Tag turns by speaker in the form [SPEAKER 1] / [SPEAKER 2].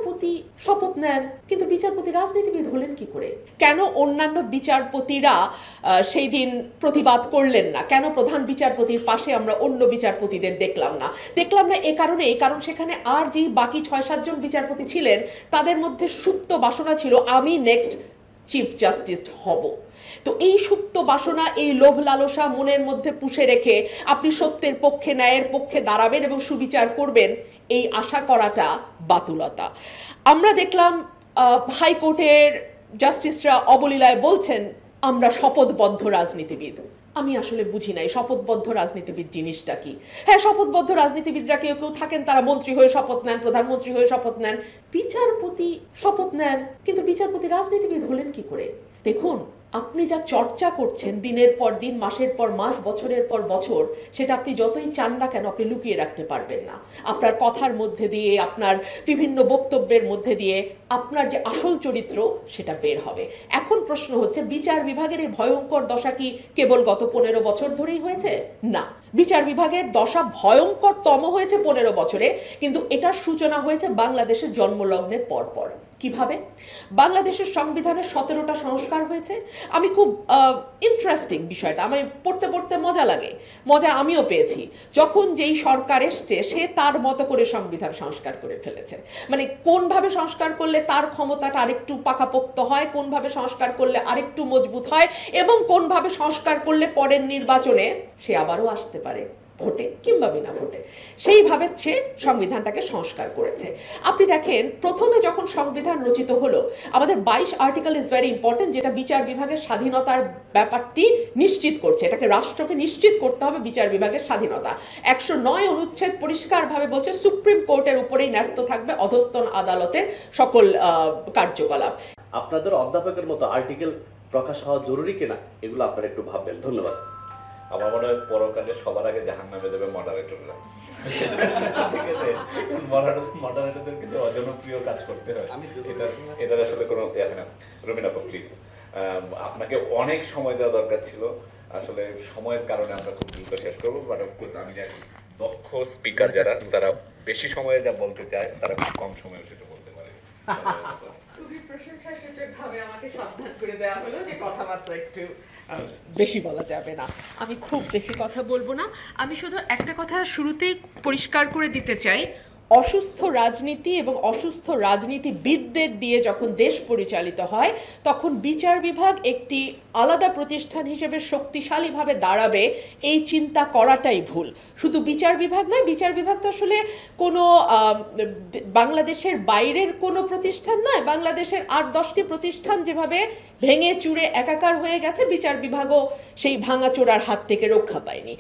[SPEAKER 1] বিচারপতি শপথ নেন, কিন্তু বিচারপতি রাজনীতিবিদ হলেন কি করে? কেন অন্যান্য বিচারপতিরা সেই দিন প্রতিবাদ করলেন না? কেন প্রধান বিচারপতির পাশে আমরা অন্য বিচারপতিদের দেখলাম না? এই কারণ সেখানে আর যেই বাকি ৬-৭ জন বিচারপতি ছিলেন তাদের মধ্যে সুপ্ত বাসনা ছিল আমি নেক্সট চিফ জাস্টিস হব। তো এই সুপ্ত বাসনা, এই লোভ লালসা মনের মধ্যে পুষে রেখে আপনি সত্যের পক্ষে, ন্যায়ের পক্ষে দাঁড়াবেন এবং সুবিচার করবেন, এই আশা করাটা বাতুলতা। আমরা দেখলাম হাইকোর্টের জাস্টিসরা অবলীলায় বলছেন আমরা শপথবদ্ধ রাজনীতিবিদ। আমি আসলে বুঝি নাই শপথবদ্ধ রাজনীতিবিদ জিনিসটা কি। হ্যাঁ, শপথবদ্ধ রাজনীতিবিদরা কেউ কেউ থাকেন, তারা মন্ত্রী হয়ে শপথ নেন, প্রধানমন্ত্রী হয়ে শপথ নেন। বিচারপতি শপথ নেন, কিন্তু বিচারপতি রাজনীতিবিদ হলেন কি করে? দেখুন, আপনি যা চর্চা করছেন দিনের পর দিন, মাসের পর মাস, বছরের পর বছর, সেটা আপনি যতই চান না কেন আপনি লুকিয়ে রাখতে পারবেন না। আপনার কথার মধ্যে দিয়ে, আপনার বিভিন্ন বক্তব্যের মধ্যে দিয়ে আপনার যে আসল চরিত্র সেটা বের হবে। এখন প্রশ্ন হচ্ছে, বিচার বিভাগের এই ভয়ঙ্কর দশা কি কেবল গত 15 বছর ধরেই হয়েছে? না, বিচার বিভাগের দশা ভয়ঙ্করতম হয়েছে 15 বছরে, কিন্তু এটার সূচনা হয়েছে বাংলাদেশের জন্মলগ্নের পরপর। কিভাবে? বাংলাদেশের সংবিধানের 17টা সংস্কার হয়েছে। আমি খুব ইন্টারেস্টিং বিষয়টা, আমি পড়তে পড়তে মজা লাগে, মজা আমিও পেয়েছি। যখন যেই সরকার এসছে সে তার মতো করে সংবিধান সংস্কার করে ফেলেছে। মানে কোনভাবে সংস্কার করলে তার ক্ষমতাটা আরেকটু পাকাপোক্ত হয়, কোনভাবে সংস্কার করলে আরেকটু মজবুত হয়, এবং কোনভাবে সংস্কার করলে পরের নির্বাচনে সে আবারও আসতে পারে, ভোটে কিংবা বিনা ভোটে। সেইভাবে সে সংবিধানটাকে সংস্কার করেছে। আপনি দেখেন, প্রথমে যখন সংবিধান রচিত হলো, আমাদের 22 আর্টিকেল ইজ ভেরি ইম্পর্টেন্ট, যেটা বিচার বিভাগের স্বাধীনতার ব্যাপারটি নিশ্চিত করছে। এটাকে রাষ্ট্রকে নিশ্চিত করতে হবে বিচার বিভাগের স্বাধীনতা। 109 অনুচ্ছেদ পরিষ্কারভাবে বলছে সুপ্রিম কোর্টের উপরেই ন্যস্ত থাকবে অধস্তন আদালতের সকল কার্যকলাপ।
[SPEAKER 2] আপনাদের অধ্যাপকের মতো আর্টিকেল প্রকাশ হওয়া জরুরি কিনা, এগুলো আপনারা একটু ভাববেন। ধন্যবাদ।
[SPEAKER 3] আমার মনে হয় পরকালে সবার আগে জাহান্নামে যাবে মডারেটররা। ঠিক আছে, মডারেটরদের কিন্তু অজনপ্রিয় কাজ করতে হয়। এটার আসলে কোনো রবিন আপা প্লিজ, আপনাকে অনেক সময় দেওয়া দরকার ছিল, আসলে সময়ের কারণে আমরা খুব দ্রুত শেষ করবো। বাট অফকোর্স আমি জানি দক্ষ স্পিকার যারা, তারা বেশি সময়ে যা বলতে চায় তারা খুব কম সময়ে সেটা বলতে পারে।
[SPEAKER 1] খুবই প্রশংসাসূচকভাবে আমাকে সাবধান করে দেওয়া হলো যে কথাবার্তা একটু বেশি বলা যাবে না। আমি খুব বেশি কথা বলবো না। আমি শুধু একটা কথা শুরুতেই পরিষ্কার করে দিতে চাই, অসুস্থ রাজনীতি এবং অসুস্থ রাজনীতিবিদদের দিয়ে যখন দেশ পরিচালিত হয়, তখন বিচার বিভাগ একটি আলাদা প্রতিষ্ঠান হিসেবে শক্তিশালীভাবে দাঁড়াবে, এই চিন্তা করাটাই ভুল। শুধু বিচার বিভাগ নয়, বিচার বিভাগ তো আসলে কোনো বাংলাদেশের বাইরের কোনো প্রতিষ্ঠান নয়। বাংলাদেশের 8-10টি প্রতিষ্ঠান যেভাবে ভেঙে চুরে একাকার হয়ে গেছে, বিচার বিভাগও সেই ভাঙাচোরার হাত থেকে রক্ষা পায়নি।